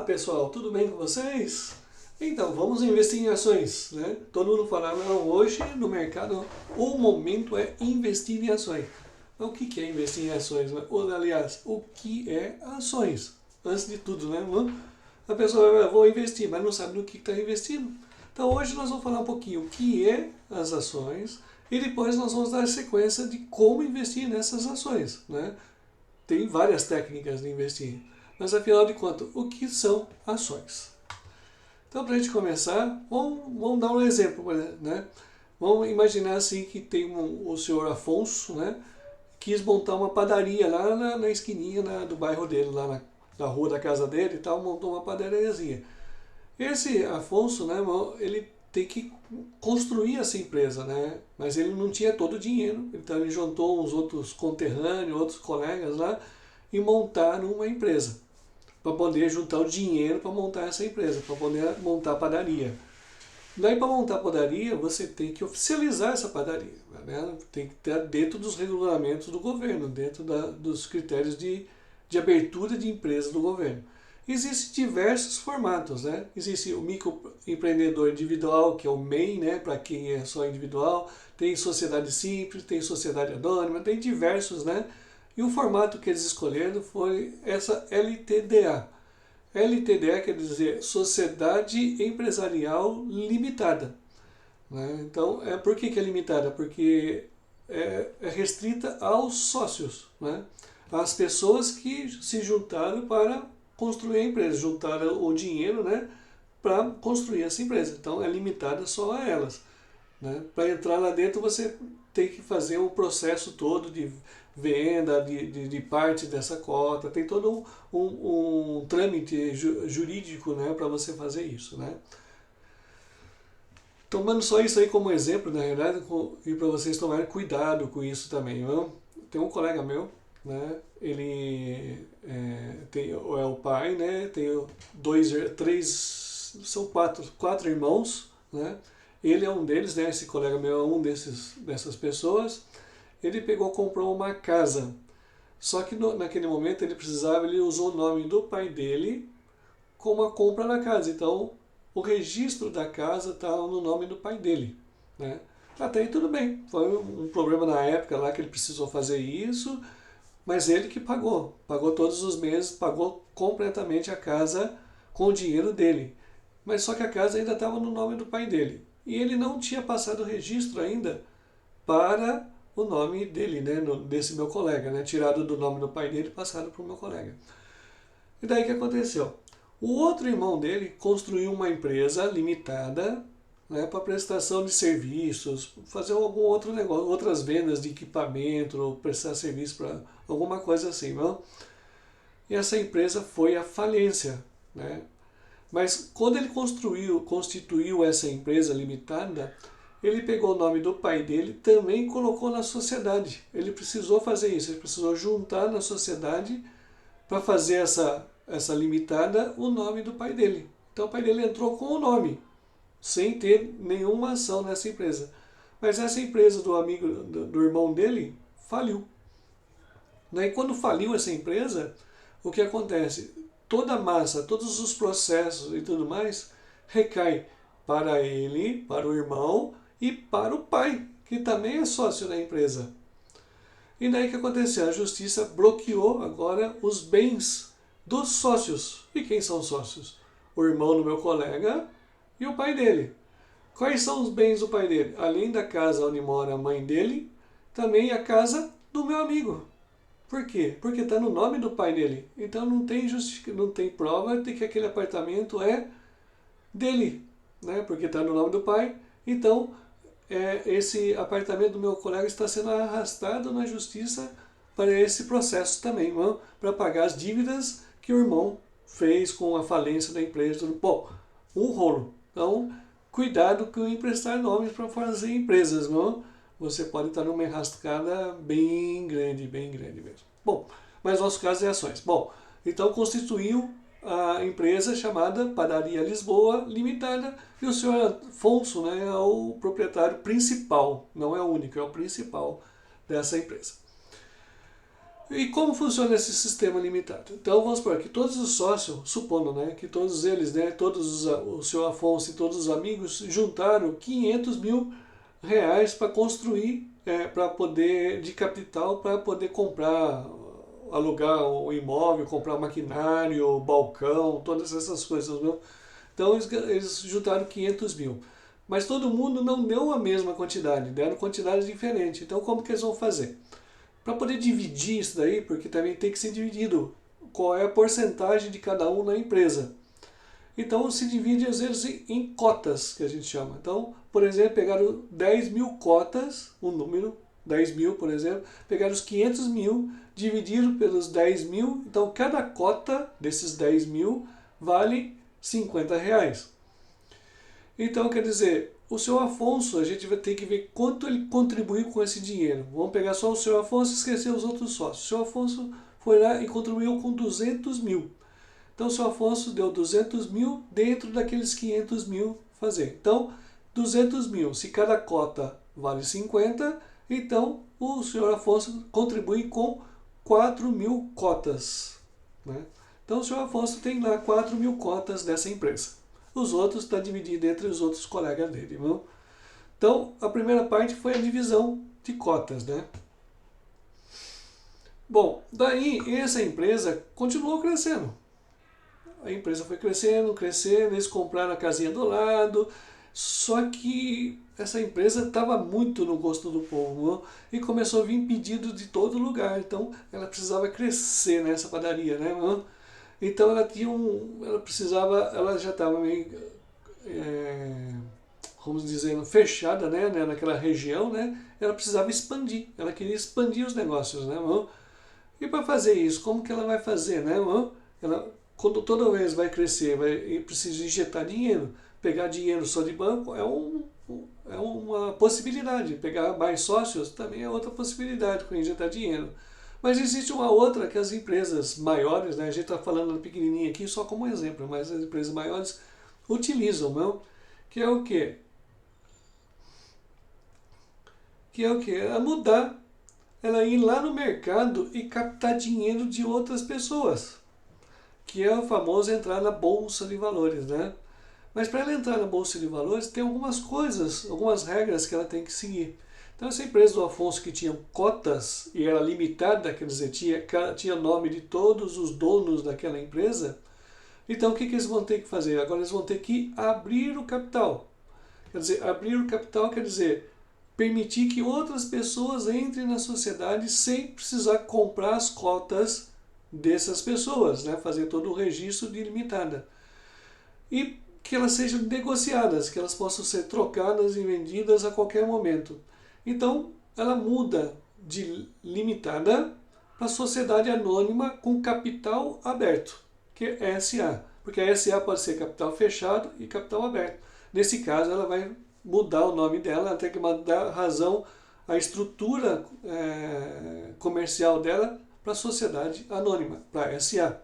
Pessoal, tudo bem com vocês? Então, vamos investir em ações, né? Todo mundo fala, não, hoje no mercado o momento é investir em ações. Mas o que é investir em ações? Né? Ou, aliás, o que é ações? Antes de tudo, né? A pessoa vai, vou investir, mas não sabe no que está investindo. Então hoje nós vamos falar um pouquinho o que é as ações e depois nós vamos dar a sequência de como investir nessas ações, né? Tem várias técnicas de investir, mas afinal de contas, o que são ações? Então, para a gente começar, vamos dar um exemplo, né? Vamos imaginar assim que tem o senhor Afonso, né? Quis montar uma padaria lá na esquininha do bairro dele, lá na rua da casa dele e tal, montou uma padariazinha. Esse Afonso, né, ele tem que construir essa empresa, né? Mas ele não tinha todo o dinheiro, então ele juntou uns outros conterrâneos, outros colegas lá e montaram uma empresa para poder juntar o dinheiro para montar essa empresa, para poder montar a padaria. Daí para montar a padaria você tem que oficializar essa padaria, né? Tem que estar dentro dos regulamentos do governo, dentro dos critérios de abertura de empresa do governo. Existem diversos formatos, né? Existe o microempreendedor individual, que é o MEI, né? Para quem é só individual. Tem sociedade simples, tem sociedade anônima, tem diversos, né? E o formato que eles escolheram foi essa LTDA. LTDA quer dizer Sociedade Empresarial Limitada. Né? Então, por que é limitada? Porque é restrita aos sócios, né? Às pessoas que se juntaram para construir a empresa, juntaram o dinheiro, né, para construir essa empresa. Então, é limitada só a elas. Né? Para entrar lá dentro, você tem que fazer um processo todo de venda, de parte dessa cota, tem todo um trâmite jurídico, né, para você fazer isso. Né? Tomando só isso aí como exemplo, na realidade, e para vocês tomarem cuidado com isso também. Não? Tem um colega meu, né, ele é o pai, né, tem são quatro irmãos, né? Ele é um deles, né, esse colega meu é dessas pessoas. Ele comprou uma casa. Só que naquele momento ele usou o nome do pai dele como a compra da casa. Então, o registro da casa estava no nome do pai dele. Né? Até aí tudo bem. Foi um problema na época lá que ele precisou fazer isso, mas ele que pagou. Pagou todos os meses, pagou completamente a casa com o dinheiro dele. Mas só que a casa ainda estava no nome do pai dele. E ele não tinha passado o registro ainda para o nome dele, né, desse meu colega, né, tirado do nome do pai dele e passado para o meu colega. E daí o que aconteceu? O outro irmão dele construiu uma empresa limitada, né, para prestação de serviços, fazer algum outro negócio, outras vendas de equipamento, ou prestar serviço para alguma coisa assim. Não? E essa empresa foi à falência. Né? Mas quando ele constituiu essa empresa limitada, ele pegou o nome do pai dele e também colocou na sociedade. Ele precisou fazer isso, ele precisou juntar na sociedade para fazer essa limitada o nome do pai dele. Então o pai dele entrou com o nome, sem ter nenhuma ação nessa empresa. Mas essa empresa do amigo, do irmão dele, faliu. Daí quando faliu essa empresa, o que acontece? Toda a massa, todos os processos e tudo mais, recai para ele, para o irmão e para o pai, que também é sócio da empresa. E daí o que aconteceu? A justiça bloqueou agora os bens dos sócios. E quem são os sócios? O irmão do meu colega e o pai dele. Quais são os bens do pai dele? Além da casa onde mora a mãe dele, também a casa do meu amigo. Por quê? Porque está no nome do pai dele. Então não tem prova de que aquele apartamento é dele, né? Porque está no nome do pai. Então esse apartamento do meu colega está sendo arrastado na justiça para esse processo também, para pagar as dívidas que o irmão fez com a falência da empresa. Bom, um rolo. Então, cuidado com emprestar nomes para fazer empresas, não? Você pode estar numa enrascada bem grande mesmo. Bom, mas nosso caso é ações. Bom, então constituiu a empresa chamada Padaria Lisboa Limitada e o senhor Afonso, né, é o proprietário principal, não é o único, é o principal dessa empresa. E como funciona esse sistema limitado? Então vamos supor que todos os sócios, supondo, né, que todos eles, né, o seu Afonso e todos os amigos juntaram 500 mil reais para construir, para poder, de capital, para poder comprar, alugar o imóvel, comprar maquinário, balcão, todas essas coisas, viu? Então eles juntaram 500 mil. Mas todo mundo não deu a mesma quantidade, deram quantidades diferentes. Então como que eles vão fazer? Para poder dividir isso daí, porque também tem que ser dividido qual é a porcentagem de cada um na empresa. Então se divide às vezes em cotas, que a gente chama. Então, por exemplo, pegaram 10 mil cotas, um número, 10 mil, por exemplo, pegaram os 500 mil, dividiram pelos 10 mil, então cada cota desses 10 mil vale 50 reais. Então, quer dizer, o seu Afonso, a gente vai ter que ver quanto ele contribuiu com esse dinheiro. Vamos pegar só o seu Afonso e esquecer os outros sócios. O seu Afonso foi lá e contribuiu com 200 mil. Então, o seu Afonso deu 200 mil dentro daqueles 500 mil fazer. Então, 200 mil, se cada cota vale 50, então o senhor Afonso contribui com 4 mil cotas, né? Então, o senhor Afonso tem lá 4 mil cotas dessa empresa. Os outros está dividido entre os outros colegas dele, viu? Então, a primeira parte foi a divisão de cotas, né? Bom, daí essa empresa continuou crescendo. A empresa foi crescendo, crescendo, eles compraram a casinha do lado, só que essa empresa estava muito no gosto do povo, viu? E começou a vir pedido de todo lugar, então ela precisava crescer nessa padaria, né? Então ela já estava meio, vamos dizer, fechada, né, naquela região, né? Ela precisava expandir, ela queria expandir os negócios, né? E para fazer isso, como que ela vai fazer, né? Ela, quando toda vez vai crescer, precisa injetar dinheiro. Pegar dinheiro só de banco é uma possibilidade. Pegar mais sócios também é outra possibilidade com injetar dinheiro. Mas existe uma outra que as empresas maiores, né, a gente está falando pequenininha aqui só como exemplo, mas as empresas maiores utilizam, não? Que é o quê? Que é o quê? É mudar, ela ir lá no mercado e captar dinheiro de outras pessoas, que é o famoso entrar na bolsa de valores, né? Mas para ela entrar na bolsa de valores tem algumas coisas, algumas regras que ela tem que seguir. Então essa empresa do Afonso que tinha cotas e era limitada, quer dizer, tinha nome de todos os donos daquela empresa, então o que eles vão ter que fazer? Agora eles vão ter que abrir o capital. Quer dizer, abrir o capital quer dizer permitir que outras pessoas entrem na sociedade sem precisar comprar as cotas dessas pessoas, né? Fazer todo o registro de limitada. E que elas sejam negociadas, que elas possam ser trocadas e vendidas a qualquer momento. Então, ela muda de limitada para sociedade anônima com capital aberto, que é SA. Porque a SA pode ser capital fechado e capital aberto. Nesse caso, ela vai mudar o nome dela, ela tem que dar razão à estrutura comercial dela para a sociedade anônima, para SA.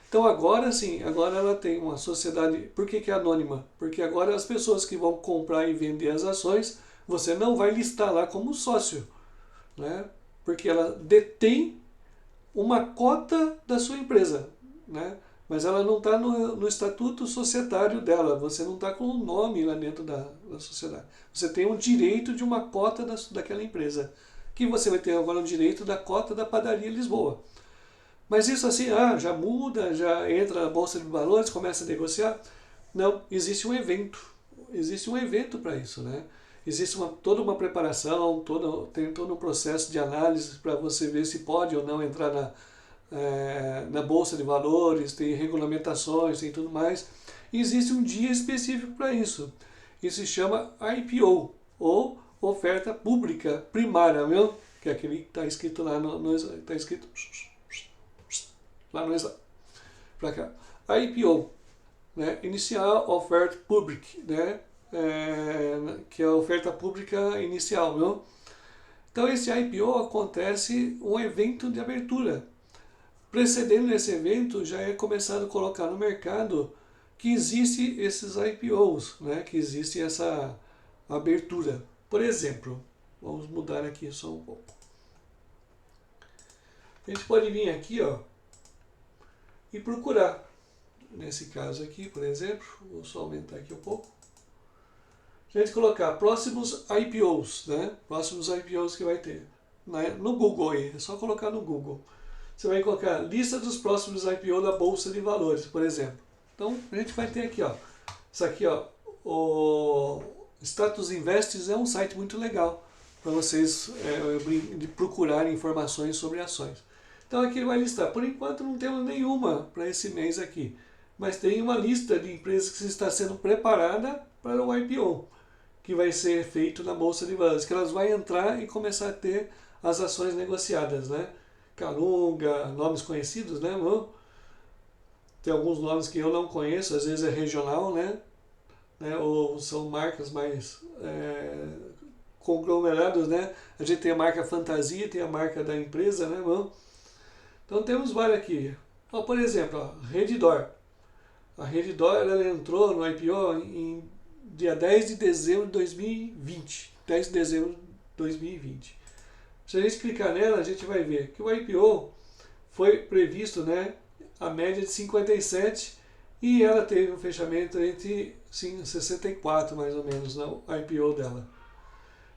Então agora sim, agora ela tem uma sociedade. Por que é anônima? Porque agora as pessoas que vão comprar e vender as ações, você não vai listar lá como sócio, né? Porque ela detém uma cota da sua empresa, né? Mas ela não está no estatuto societário dela, você não está com o nome lá dentro da sociedade. Você tem o direito de uma cota daquela empresa, que você vai ter agora o direito da cota da padaria Lisboa. Mas isso assim, já muda, já entra na Bolsa de Valores, começa a negociar. Não, existe um evento para isso, né? Existe toda uma preparação, tem todo um processo de análise para você ver se pode ou não entrar na Bolsa de Valores, tem regulamentações, tem tudo mais. E existe um dia específico para isso. Isso se chama IPO, ou oferta pública primária, viu? Que é aquele que está escrito lá está escrito lá no slide, para cá. IPO, né? Inicial Offer Public, né? Que é a oferta pública inicial, viu? Então esse IPO acontece um evento de abertura. Precedendo esse evento, já é começado a colocar no mercado que existe esses IPOs, né? Que existe essa abertura. Por exemplo, vamos mudar aqui só um pouco. a gente pode vir aqui, ó, e procurar. Nesse caso aqui, por exemplo, vou só aumentar aqui um pouco. A gente colocar próximos IPOs, né? Próximos IPOs que vai ter. No Google aí, é só colocar no Google. Você vai colocar lista dos próximos IPO da Bolsa de Valores, por exemplo. Então, a gente vai ter aqui, ó. Isso aqui, ó, o Status Invests é um site muito legal para vocês procurarem informações sobre ações. Então aqui ele vai listar. Por enquanto não temos nenhuma para esse mês aqui, mas tem uma lista de empresas que está sendo preparada para o IPO, que vai ser feito na Bolsa de Valores, que elas vão entrar e começar a ter as ações negociadas, né? Calunga, nomes conhecidos, né? Tem alguns nomes que eu não conheço, às vezes é regional, né? Ou são marcas mais conglomerados, né? A gente tem a marca Fantasia, tem a marca da empresa, né? Então temos várias aqui. Ó, por exemplo, ó, Redditor. A Redditor ela entrou no IPO em dia 10 de dezembro de 2020. 10 de dezembro de 2020. Se a gente clicar nela, a gente vai ver que o IPO foi previsto, né, a média de 57 e ela teve um fechamento entre 64 mais ou menos no IPO dela.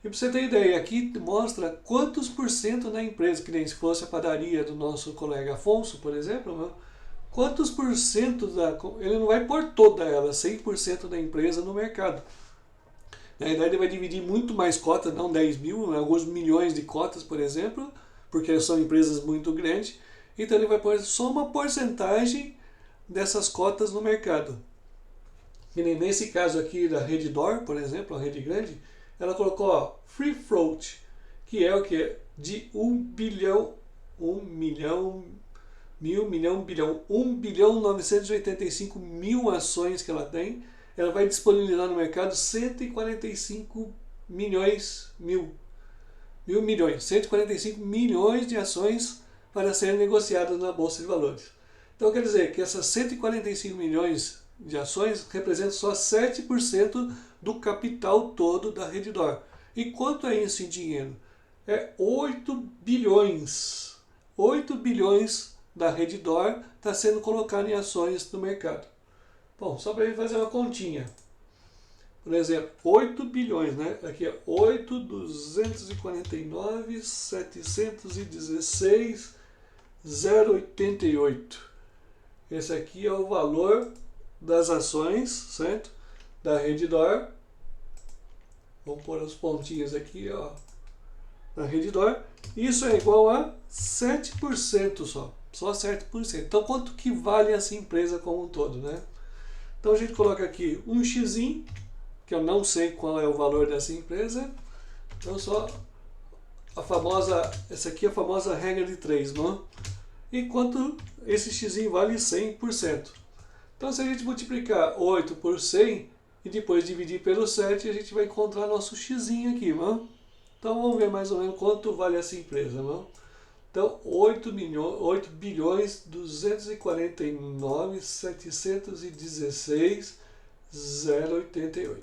E para você ter ideia, aqui mostra quantos por cento da empresa, que nem se fosse a padaria do nosso colega Afonso, por exemplo, quantos por cento ele não vai pôr toda ela, 100% da empresa no mercado. Na verdade ele vai dividir muito mais cotas, não 10 mil, alguns milhões de cotas, por exemplo, porque são empresas muito grandes, então ele vai pôr só uma porcentagem dessas cotas no mercado. E nesse caso aqui da Redditor, por exemplo, a rede grande, ela colocou, ó, free float, que é o que? De 1 bilhão 985 mil ações que ela tem, ela vai disponibilizar no mercado 145 milhões, 145 milhões de ações para serem negociadas na Bolsa de Valores. Então quer dizer que essas 145 milhões de ações representam só 7% do capital todo da Redditor. E quanto é isso em dinheiro? É 8 bilhões. 8 bilhões da Redditor está sendo colocado em ações no mercado. Bom, só para a gente fazer uma continha. Por exemplo, 8 bilhões, né? Aqui é 8, 249, 716, 0,88. Esse aqui é o valor das ações, certo? Da Redditor. Vamos pôr os pontinhos aqui, ó. Da Redditor. Isso é igual a 7% só. Só 7%. Então, quanto que vale essa empresa como um todo, né? Então, a gente coloca aqui um X, que eu não sei qual é o valor dessa empresa. Então, só a famosa, essa aqui é a famosa regra de 3, não? E quanto esse X vale 100%. Então, se a gente multiplicar 8 por 100 e depois dividir pelo 7, a gente vai encontrar nosso X aqui, não? Então, vamos ver mais ou menos quanto vale essa empresa, não? Então, 8 bilhões 249 716 0,88.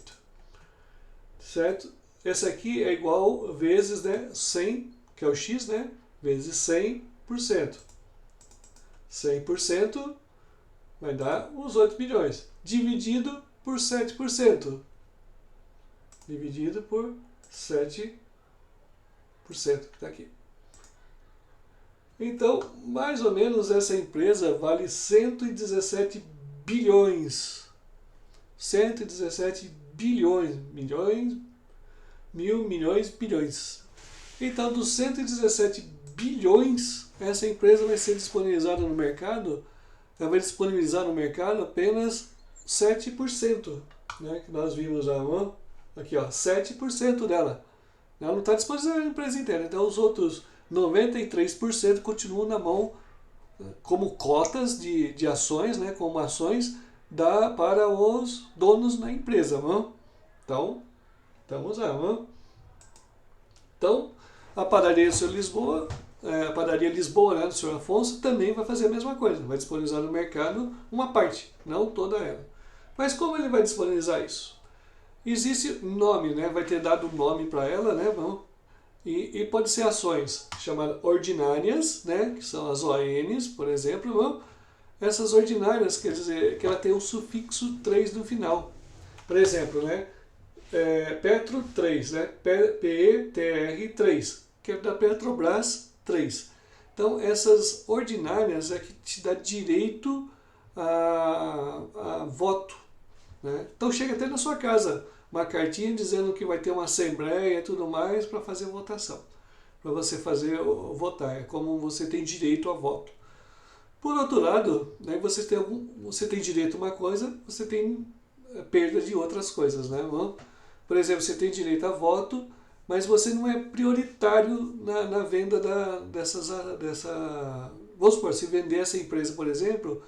Certo? Esse aqui é igual vezes, né, 100, que é o X, né, vezes 100%. 100% vai dar os 8 bilhões. Dividido por 7%. Dividido por 7%, que está aqui. Então, mais ou menos essa empresa vale 117 bilhões. 117 bilhões. Bilhões. Então, dos 117 bilhões, essa empresa vai ser disponibilizada no mercado. Ela vai disponibilizar no mercado apenas 7%. Né, que nós vimos aqui, ó, 7% dela. Ela não está disponibilizando a empresa inteira. Então, os outros 93% continuam na mão como cotas de ações, né, como ações para os donos da empresa. Então, estamos lá. Então, a padaria do Sr. Lisboa, a padaria Lisboa, né, do Sr. Afonso, também vai fazer a mesma coisa. Vai disponibilizar no mercado uma parte, não toda ela. Mas como ele vai disponibilizar isso? Existe nome, né? Vai ter dado um nome para ela, né? E pode ser ações chamadas ordinárias, né, que são as ONs, por exemplo. Não? Essas ordinárias quer dizer que ela tem o sufixo 3 no final. Por exemplo, né, Petro 3, né, PETR3, que é da Petrobras 3. Então, essas ordinárias é que te dá direito a voto. Né? Então, chega até na sua casa uma cartinha dizendo que vai ter uma assembleia e tudo mais para fazer votação. Para você votar. É como você tem direito a voto. Por outro lado, né, você tem direito a uma coisa, você tem perda de outras coisas. Né? Por exemplo, você tem direito a voto, mas você não é prioritário na venda dessa... Vamos supor, se vender essa empresa, por exemplo,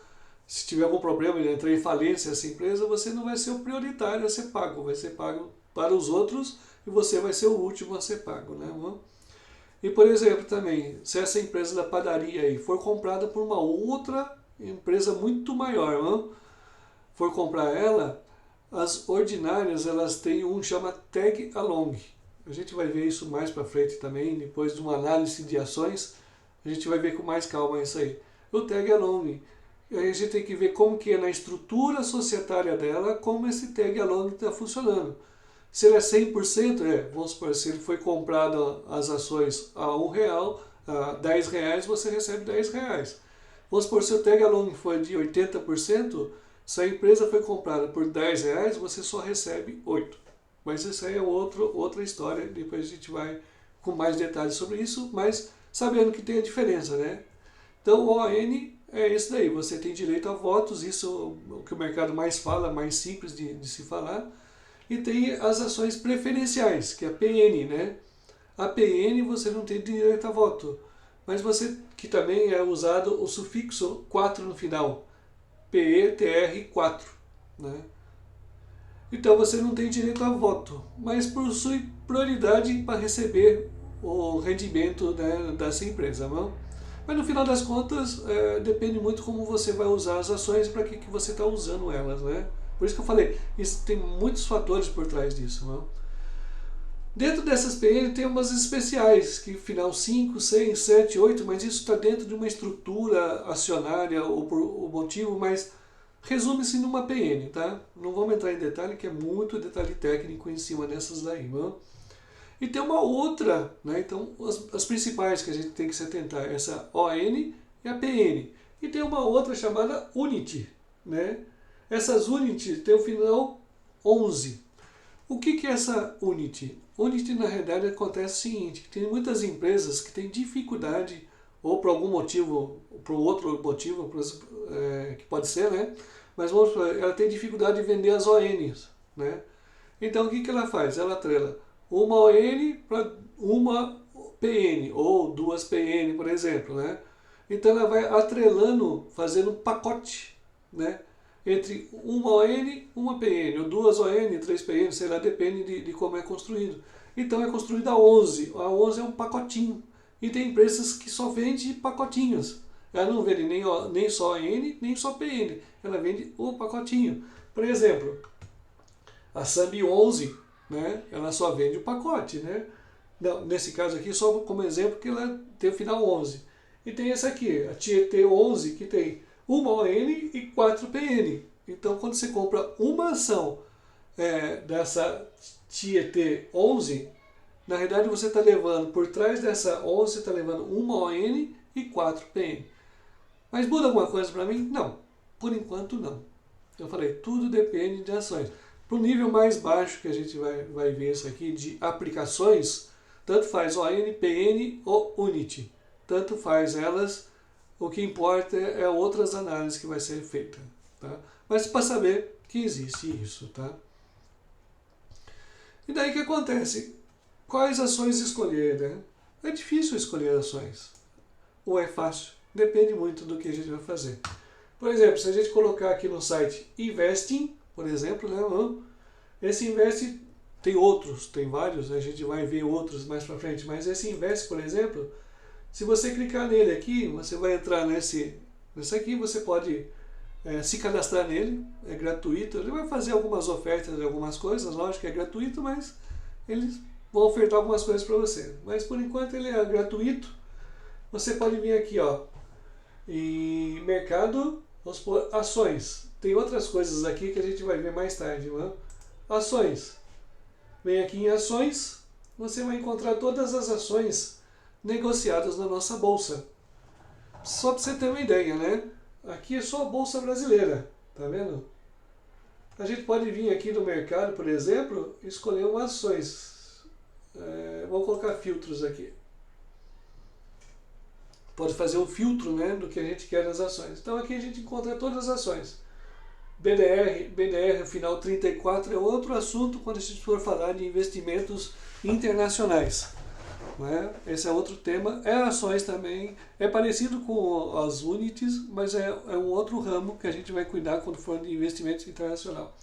se tiver algum problema de entrar em falência essa empresa, você não vai ser o prioritário a ser pago, vai ser pago para os outros e você vai ser o último a ser pago. Né? E, por exemplo, também, se essa empresa da padaria aí for comprada por uma outra empresa muito maior, for comprar ela, as ordinárias elas têm chama tag along. A gente vai ver isso mais para frente também, depois de uma análise de ações, a gente vai ver com mais calma isso aí. O tag along, aí a gente tem que ver como que é na estrutura societária dela, como esse tag along está funcionando. Se ele é 100%, vamos supor, se ele foi comprado as ações a R$1, a R$10, você recebe R$10. Vamos supor, se o tag along for de 80%, se a empresa foi comprada por R$10, você só recebe 8. Mas isso aí é outra história, depois a gente vai com mais detalhes sobre isso, mas sabendo que tem a diferença, né? Então, o ON é isso daí, você tem direito a votos, isso é o que o mercado mais fala, mais simples de se falar. E tem as ações preferenciais, que é a PN, né? A PN você não tem direito a voto, mas você, que também é usado o sufixo 4 no final, PETR4, né? Então você não tem direito a voto, mas possui prioridade para receber o rendimento, né, dessa empresa. Não? Mas no final das contas, depende muito como você vai usar as ações, para que você está usando elas. Né? Por isso que eu falei, isso tem muitos fatores por trás disso. Não? Dentro dessas PN tem umas especiais, que final 5, 6, 7, 8, mas isso está dentro de uma estrutura acionária ou por o motivo, mas resume-se numa PN, tá? Não vamos entrar em detalhe, que é muito detalhe técnico em cima dessas daí. Não? E tem uma outra, né? Então as principais que a gente tem que se atentar, essa ON e a PN. E tem uma outra chamada Unity, né? Essas Unity tem o final 11. O que é essa Unity? Unity, na realidade, acontece o seguinte, tem muitas empresas que têm dificuldade, ou por algum motivo, ou por outro motivo, que pode ser, né? Mas ela tem dificuldade de vender as ONs, né? Então, o que ela faz? Ela atrela uma ON para uma PN, ou duas PN, por exemplo, né? Então, ela vai atrelando, fazendo um pacote, né? Entre uma ON, uma PN, ou duas ON, três PN, sei lá, depende de como é construído. Então é construída a 11. A 11 é um pacotinho. E tem empresas que só vendem pacotinhos. Ela não vende nem só ON, nem só PN. Ela vende o pacotinho. Por exemplo, a Sambi 11, né, ela só vende o pacote. Né? Não, nesse caso aqui, só como exemplo, que ela tem o final 11. E tem essa aqui, a Tietê 11, que tem uma ON e 4 PN. Então, quando você compra uma ação dessa Tietê 11, na realidade você está levando, por trás dessa 11, você está levando uma ON e 4 PN. Mas muda alguma coisa para mim? Não. Por enquanto, não. Eu falei, tudo depende de ações. Para o nível mais baixo que a gente vai ver isso aqui, de aplicações, tanto faz ON, PN ou Unity. Tanto faz elas. O que importa é outras análises que vai ser feita, tá? Mas para saber que existe isso, tá? E daí o que acontece? Quais ações escolher, né? É difícil escolher ações. Ou é fácil? Depende muito do que a gente vai fazer. Por exemplo, se a gente colocar aqui no site Investing, por exemplo, né? Esse Invest tem outros, tem vários, a gente vai ver outros mais para frente, mas esse Invest, por exemplo, se você clicar nele aqui, você vai entrar nesse aqui, você pode se cadastrar nele, é gratuito. Ele vai fazer algumas ofertas de algumas coisas, lógico que é gratuito, mas ele vão ofertar algumas coisas para você. Mas por enquanto ele é gratuito. Você pode vir aqui, ó, em mercado, vamos supor, ações. Tem outras coisas aqui que a gente vai ver mais tarde, né? Ações. Vem aqui em ações, você vai encontrar todas as ações negociadas na nossa bolsa. Só para você ter uma ideia, né? Aqui é só a bolsa brasileira, tá vendo? A gente pode vir aqui no mercado, por exemplo, e escolher umas ações. Vou colocar filtros aqui. Pode fazer um filtro, né, do que a gente quer nas ações. Então aqui a gente encontra todas as ações. BDR final 34 é outro assunto quando a gente for falar de investimentos internacionais. Né? Esse é outro tema. É ações também. É parecido com as Unities, mas é um outro ramo que a gente vai cuidar quando for de investimento internacional.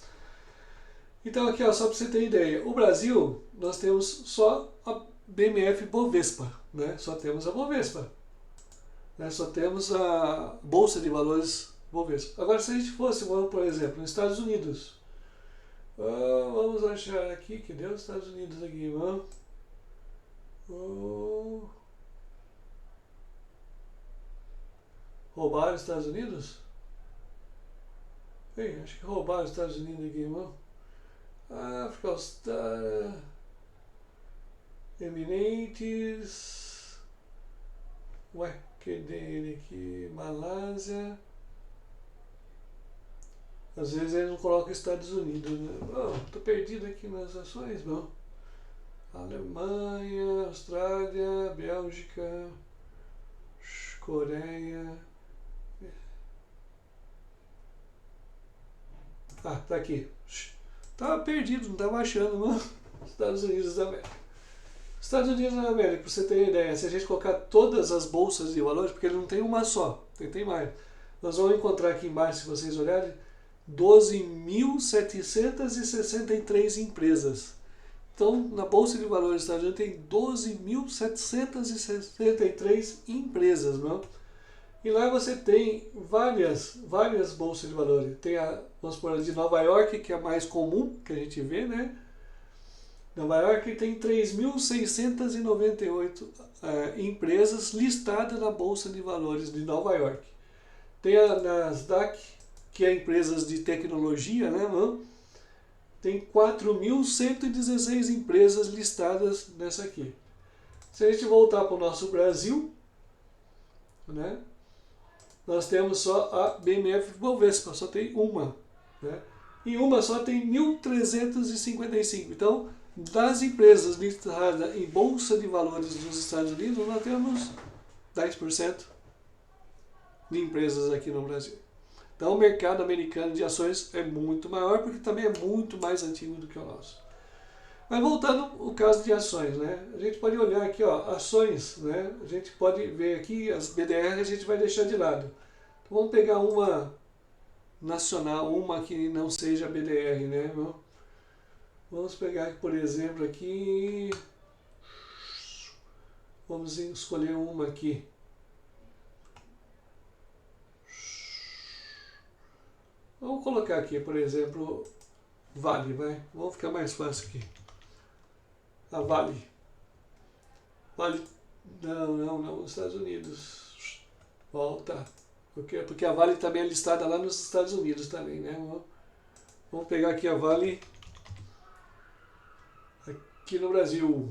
Então aqui, ó, só para você ter ideia. O Brasil, nós temos só a BMF Bovespa. Né? Só temos a Bovespa. Né? Só temos a Bolsa de Valores Bovespa. Agora, se a gente fosse, por exemplo, nos Estados Unidos. Vamos achar aqui, que deu os Estados Unidos aqui, vamos. Roubaram os Estados Unidos? Ei, acho que roubaram os Estados Unidos aqui, irmão. África, Austrália, Emirates. Ué, cadê ele aqui? Malásia. Às vezes eles não colocam Estados Unidos, né? Tô perdido aqui nas ações, não. Alemanha, Austrália, Bélgica, Coreia. Tá aqui. Tava perdido, não tava achando, não. Estados Unidos da América. Estados Unidos da América, pra você ter uma ideia, se a gente colocar todas as bolsas de valores, porque ele não tem uma só, tem mais. Nós vamos encontrar aqui embaixo, se vocês olharem, 12.763 empresas. Então, na Bolsa de Valores dos Estados Unidos tem 12.763 empresas, não? E lá você tem várias bolsas de valores. Tem vamos supor, a de Nova York, que é a mais comum que a gente vê, né? Nova York tem 3.698 empresas listadas na Bolsa de Valores de Nova York. Tem a Nasdaq, que é empresas de tecnologia, né, mano? Tem 4.116 empresas listadas nessa aqui. Se a gente voltar para o nosso Brasil, né, nós temos só a BMF Bovespa, só tem uma. Né? E uma só tem 1.355. Então, das empresas listadas em Bolsa de Valores dos Estados Unidos, nós temos 10% de empresas aqui no Brasil. Então o mercado americano de ações é muito maior, porque também é muito mais antigo do que o nosso. Mas voltando ao caso de ações, né? A gente pode olhar aqui, ó, ações, né? A gente pode ver aqui, as BDR a gente vai deixar de lado. Então vamos pegar uma nacional, uma que não seja BDR, né? Vamos pegar, por exemplo, aqui, vamos escolher uma aqui. Vamos colocar aqui, por exemplo, Vale, vai. Vamos ficar mais fácil aqui. A Vale. Vale. Não, nos Estados Unidos. Volta. Porque a Vale também é listada lá nos Estados Unidos também, né? Vamos pegar aqui a Vale aqui no Brasil.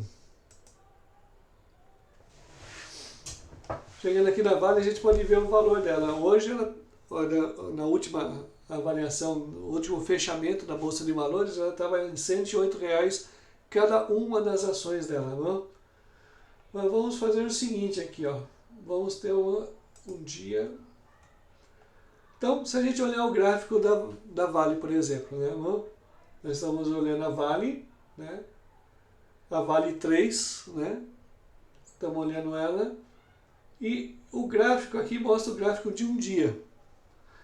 Chegando aqui na Vale, a gente pode ver o valor dela. Hoje, na última avaliação, no último fechamento da Bolsa de Valores, ela estava em R$108 cada uma das ações dela. Não? Mas vamos fazer o seguinte aqui, ó. Vamos ter um dia. Então, se a gente olhar o gráfico da Vale, por exemplo, né? Nós estamos olhando a Vale, né? A Vale 3, né? Estamos olhando ela. E o gráfico aqui mostra o gráfico de um dia.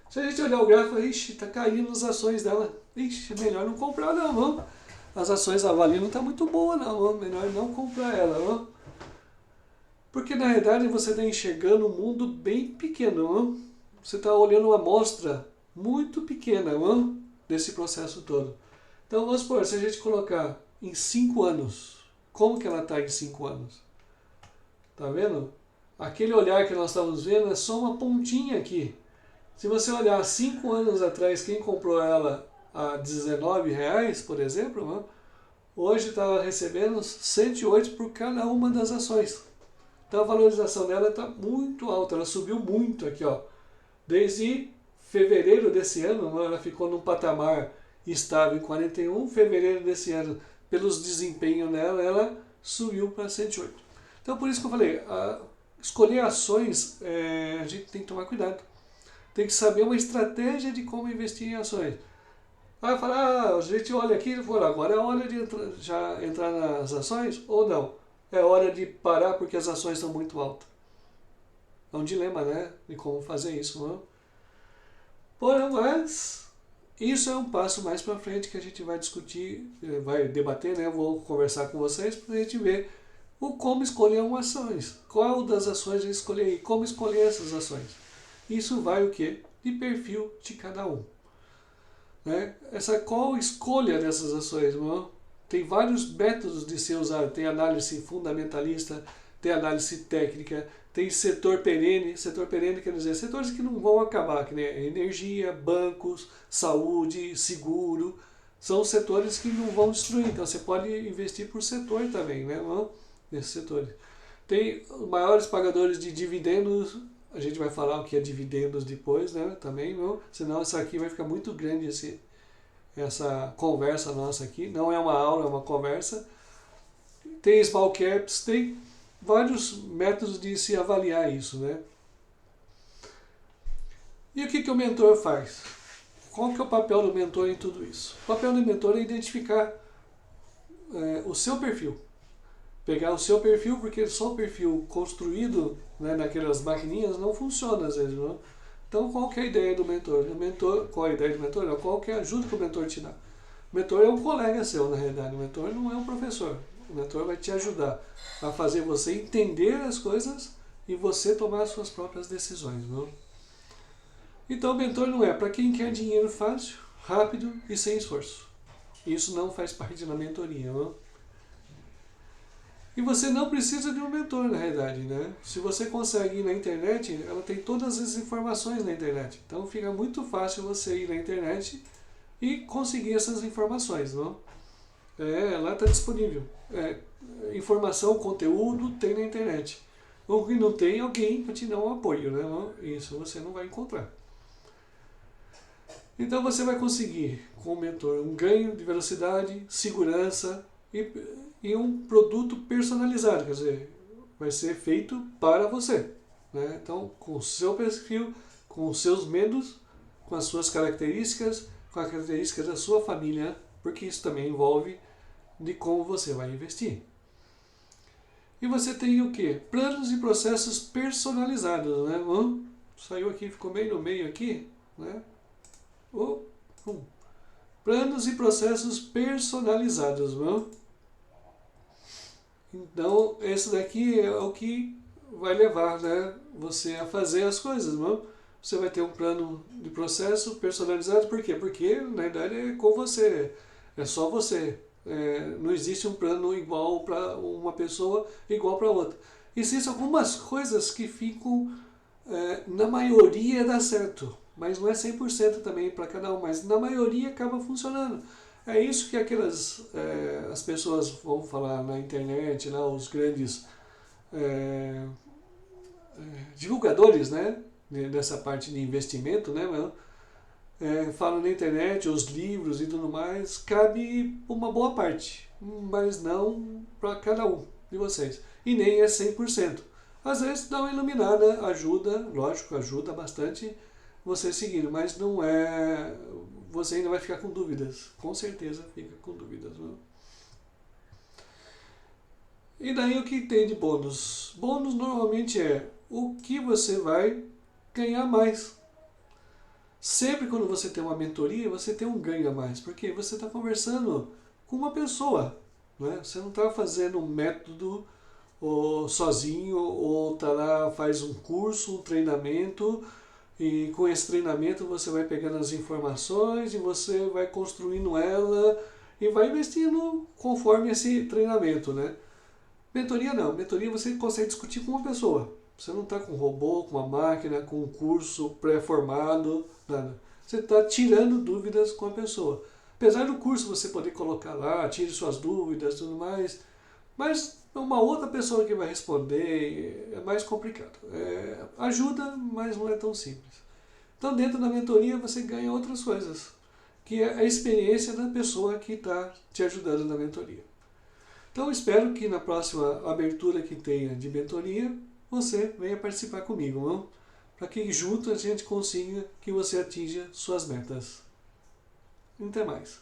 Se a gente olhar o gráfico, está caindo as ações dela. É melhor não comprar não. As ações da Vale não está muito boa não. Melhor não comprar ela. Não? Porque na realidade você está enxergando um mundo bem pequeno. Não? Você está olhando uma amostra muito pequena desse processo todo. Então vamos supor, se a gente colocar em 5 anos, como que ela está em 5 anos. Tá vendo? Aquele olhar que nós estamos vendo é só uma pontinha aqui. Se você olhar 5 anos atrás, quem comprou ela a R$19, por exemplo, né? Hoje está recebendo 108 por cada uma das ações. Então a valorização dela está muito alta, ela subiu muito aqui, ó. Desde fevereiro desse ano, ela ficou num patamar estável em 41, fevereiro desse ano, pelos desempenhos dela, ela subiu para 108. Então por isso que eu falei, escolher ações, a gente tem que tomar cuidado. Tem que saber uma estratégia de como investir em ações. Aí fala, a gente olha aqui e fala, agora é hora de já entrar nas ações ou não? É hora de parar porque as ações estão muito altas. É um dilema, né? De como fazer isso, não? Porém, mas isso é um passo mais para frente que a gente vai discutir, vai debater, né? Vou conversar com vocês para a gente ver como escolher umas ações. Qual das ações a escolher e como escolher essas ações. Isso vai o quê? De perfil de cada um. Né? Qual escolha dessas ações? Não? Tem vários métodos de ser usado. Tem análise fundamentalista, tem análise técnica, tem setor perene. Setor perene quer dizer setores que não vão acabar, que nem energia, bancos, saúde, seguro. São setores que não vão destruir. Então você pode investir por setor também, né? Não? Nesses setores. Tem os maiores pagadores de dividendos. A gente vai falar o que é dividendos depois, né? Também, não? Senão isso aqui vai ficar muito grande, essa conversa nossa aqui. Não é uma aula, é uma conversa. Tem small caps, tem vários métodos de se avaliar isso, né? E o que o mentor faz? Qual que é o papel do mentor em tudo isso? O papel do mentor é identificar o seu perfil. Pegar o seu perfil, porque só o perfil construído, né, naquelas maquininhas não funciona às vezes. Não? Então qual que é a ideia do mentor? Qual é a ideia do mentor? Não, qual que é a ajuda que o mentor te dá? O mentor é um colega seu, na realidade. O mentor não é um professor. O mentor vai te ajudar a fazer você entender as coisas e você tomar as suas próprias decisões. Não? Então o mentor não é para quem quer dinheiro fácil, rápido e sem esforço. Isso não faz parte da mentoria. Não? E você não precisa de um mentor, na realidade, né? Se você consegue ir na internet, ela tem todas as informações na internet. Então fica muito fácil você ir na internet e conseguir essas informações, não? Lá está disponível. Informação, conteúdo tem na internet. O que não tem, alguém para te dar um apoio, né? Não? Isso você não vai encontrar. Então você vai conseguir, com o mentor, um ganho de velocidade, segurança e um produto personalizado, quer dizer, vai ser feito para você. Né? Então, com o seu perfil, com os seus medos, com as suas características, com as características da sua família, porque isso também envolve de como você vai investir. E você tem o quê? Planos e processos personalizados. Né? Saiu aqui, ficou bem no meio aqui. Né? Planos e processos personalizados. Não? Então, esse daqui é o que vai levar, né, você a fazer as coisas. Não? Você vai ter um plano de processo personalizado. Por quê? Porque, na verdade, é com você. É só você. Não existe um plano igual para uma pessoa, igual para outra. Existem algumas coisas que ficam, na maioria dá certo. Mas não é 100% também para cada um. Mas na maioria acaba funcionando. É isso que as pessoas vão falar na internet, lá, os grandes divulgadores, né, dessa parte de investimento, né, falam na internet, os livros e tudo mais, cabe uma boa parte, mas não para cada um de vocês. E nem é 100%. Às vezes dá uma iluminada, ajuda, lógico, ajuda bastante você seguindo, mas não é... Você ainda vai ficar com dúvidas, com certeza fica com dúvidas. Não? E daí o que tem de bônus? Bônus normalmente é o que você vai ganhar mais. Sempre quando você tem uma mentoria, você tem um ganho a mais, porque você está conversando com uma pessoa. Né? Você não está fazendo um método sozinho, ou tá lá, faz um curso, um treinamento, e com esse treinamento você vai pegando as informações e você vai construindo ela e vai investindo conforme esse treinamento, né? Mentoria não, mentoria você consegue discutir com uma pessoa. Você não está com um robô, com uma máquina, com um curso pré-formado, nada. Você está tirando dúvidas com a pessoa. Apesar do curso você poder colocar lá, tire suas dúvidas e tudo mais, mas uma outra pessoa que vai responder é mais complicado. Ajuda, mas não é tão simples. Então dentro da mentoria você ganha outras coisas, que é a experiência da pessoa que está te ajudando na mentoria. Então espero que na próxima abertura que tenha de mentoria, você venha participar comigo, não? Para que junto a gente consiga que você atinja suas metas. Até mais.